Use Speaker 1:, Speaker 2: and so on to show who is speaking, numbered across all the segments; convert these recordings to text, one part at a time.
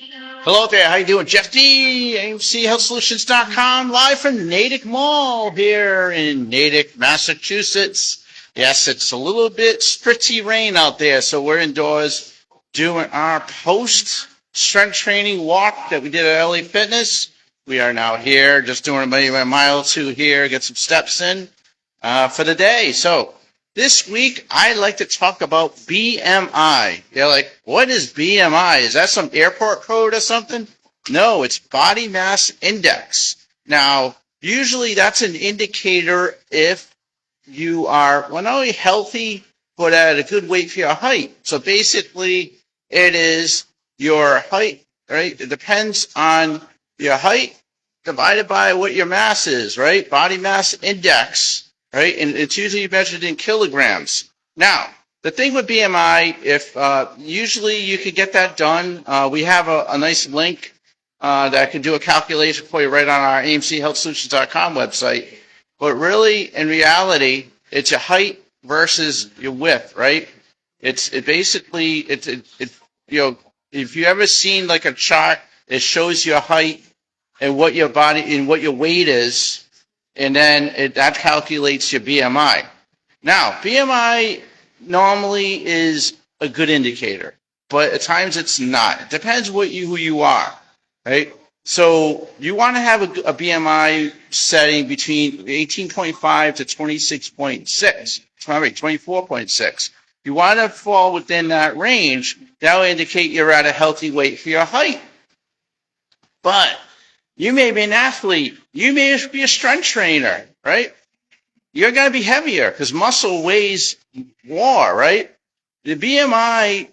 Speaker 1: Hello there, how you doing? Jeff D, AIMC live from Natick Mall here in Natick, Massachusetts. Yes, it's a little bit spritzy rain out there, so we're indoors doing our post-strength training walk that we did at LA Fitness. We are now here, just doing maybe a mile or two here, get some steps in for the day. So this week, I'd like to talk about BMI. You're like, what is BMI? Is that some airport code or something? No, it's body mass index. Now, usually that's an indicator if you are, well, not only healthy, but at a good weight for your height. So basically, it is your height, right? It depends on your height divided by what your mass is, right? Body mass index. Right, and it's usually measured in kilograms. Now, the thing with BMI, if usually you could get that done, we have a nice link that can do a calculation for you right on our AIMChealthsolutions.com website. But really, in reality, it's your height versus your width, right? It's basically you know, if you ever seen like a chart that shows your height and what your body and what your weight is. And then that calculates your BMI. Now, BMI normally is a good indicator, but at times it's not. It depends who you are, right? So you want to have a BMI setting between 18.5 to 26.6, 24.6. You want to fall within that range. That will indicate you're at a healthy weight for your height. But you may be an athlete. You may be a strength trainer, right? You're going to be heavier because muscle weighs more, right? The BMI,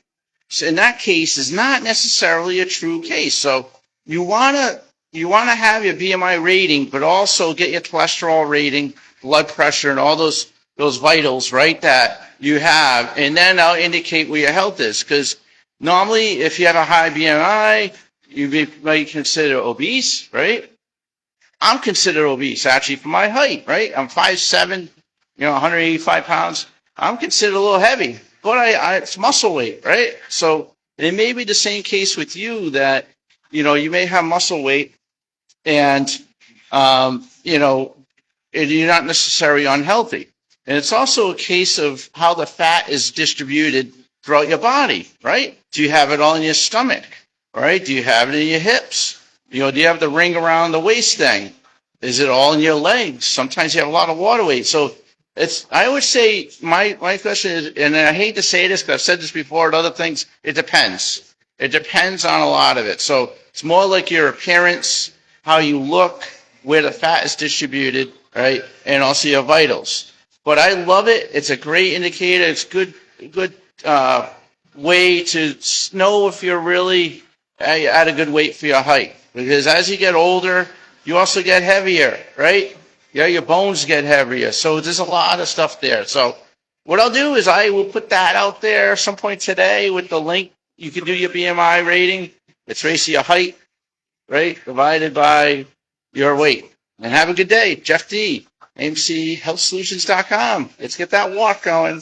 Speaker 1: in that case, is not necessarily a true case. So you want to have your BMI rating, but also get your cholesterol rating, blood pressure, and all those vitals, right, that you have. And then I'll indicate where your health is. Because normally, if you have a high BMI, you might consider obese, right? I'm considered obese, actually, for my height, right? I'm 5'7", 185 pounds. I'm considered a little heavy, but it's muscle weight, right? So it may be the same case with you that, you may have muscle weight and, you're not necessarily unhealthy. And it's also a case of how the fat is distributed throughout your body, right? Do you have it all in your stomach? All right, do you have it in your hips? Do you have the ring around the waist thing? Is it all in your legs? Sometimes you have a lot of water weight. So I would say my question is, and I hate to say this because I've said this before and other things, it depends. It depends on a lot of it. So it's more like your appearance, how you look, where the fat is distributed, right? And also your vitals. But I love it. It's a great indicator. It's good way to know if you're really at a good weight for your height. Because as you get older, you also get heavier, right? Yeah, your bones get heavier. So there's a lot of stuff there. So what I'll do is I will put that out there some point today with the link. You can do your BMI rating. It's basically your height, right, divided by your weight. And have a good day. Jeff D, AIMChealthsolutions.com. Let's get that walk going.